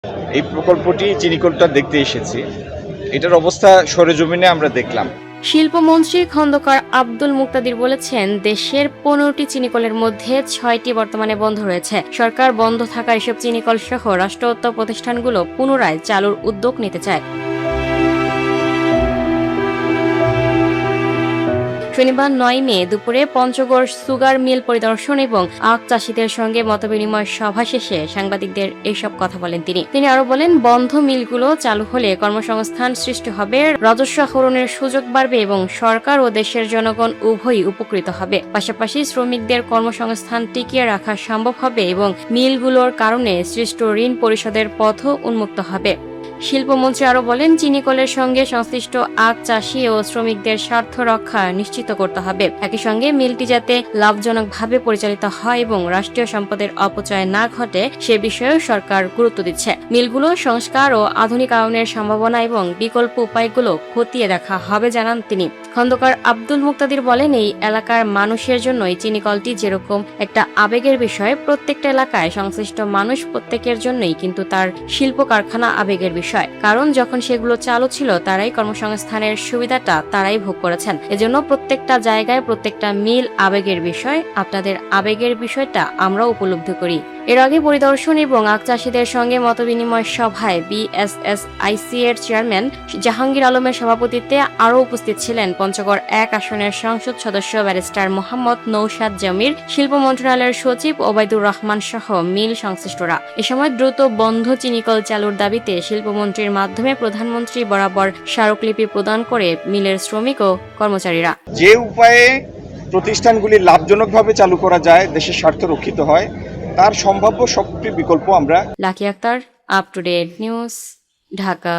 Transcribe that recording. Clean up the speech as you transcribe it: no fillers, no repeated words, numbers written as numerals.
এই প্রকল্পটি চিনিকলটা দেখতে এসেছি। এটার অবস্থা সরেজমিনে আমরা দেখলাম। শিল্পমন্ত্রী খন্দকার আব্দুল মুক্তাদির বলেছেন, দেশের 15টি চিনিকলের মধ্যে 6টি বর্তমানে বন্ধ রয়েছে। সরকার বন্ধ থাকা এসব চিনিকল সহ রাষ্ট্রায়ত্ত প্রতিষ্ঠানগুলো পুনরায় চালুর উদ্যোগ নিতে চায়। শনিবার 9 মে দুপুরে পঞ্চগড় সুগার মিল পরিদর্শন এবং আখ চাষিদের সঙ্গে মতবিনিময় সভা শেষে সাংবাদিকদের এসব কথা বলেন তিনি আরো বলেন, বন্ধ মিলগুলো চালু হলে কর্মসংস্থান সৃষ্টি হবে, রাজস্ব আহরণের সুযোগ বাড়বে এবং সরকার ও দেশের জনগণ উভয়ই উপকৃত হবে। পাশাপাশি শ্রমিকদের কর্মসংস্থান টিকিয়ে রাখা সম্ভব হবে এবং মিলগুলোর কারণে সৃষ্ট ঋণ পরিশোধের পথও উন্মুক্ত হবে। শিল্পমন্ত্রী আরো বলেন, চিনিকলের সঙ্গে সংশ্লিষ্ট আখ চাষি ও শ্রমিকদের স্বার্থ রক্ষা নিশ্চিত করতে হবে। একই সঙ্গে মিলটি যাতে লাভজনকভাবে পরিচালিত হয় এবং রাষ্ট্রীয় সম্পদের অপচয় না ঘটে সে বিষয়েও সরকার গুরুত্ব দিচ্ছে। মিলগুলো সংস্কার ও আধুনিকায়নের সম্ভাবনা এবং বিকল্প উপায়গুলো খতিয়ে দেখা হবে জানান তিনি। খন্দকার আব্দুল মুক্তাদির বলেন, এই এলাকার মানুষের জন্য এই চিনিকলটি যেরকম একটা আবেগের বিষয়, প্রত্যেকটা এলাকায় সংশ্লিষ্ট মানুষ প্রত্যেকের জন্যই কিন্তু তার শিল্প কারখানা আবেগের বিষয়। কারণ যখন সেগুলো চালু ছিল তারাই কর্মসংস্থানের সুবিধাটা তারাই ভোগ করেছেন। এজন্য প্রত্যেকটা জায়গায় প্রত্যেকটা মিল আবেগের বিষয়। আপনাদের আবেগের বিষয়টা আমরাও উপলব্ধি করি। এর আগে পরিদর্শন এবং আখ চাষিদের সঙ্গে মতবিনিময় সভায় বিএসএসআইসি এর চেয়ারম্যান জাহাঙ্গীর আলমের সভাপতিত্বে আরও উপস্থিত ছিলেন পঞ্চগড় 1 আসনের সংসদ সদস্য ব্যারিস্টার মোহাম্মদ নৌশাদ জমির, শিল্প মন্ত্রণালয়ের সচিব ওবায়দুর রহমান সহ মিল সংশ্লিষ্টরা। এ সময় দ্রুত বন্ধ চিনিকল চালুর দাবিতে শিল্পমন্ত্রীর মাধ্যমে প্রধানমন্ত্রী বরাবর স্মারকলিপি প্রদান করে মিলের শ্রমিক ও কর্মচারীরা যে উপায়ে প্রতিষ্ঠানগুলি লাভজনকভাবে চালু করা যায়, দেশের স্বার্থ রক্ষিত হয়, তার সম্ভাব্য সবটি বিকল্প আমরা। Lucky Akter, up to date news, Dhaka.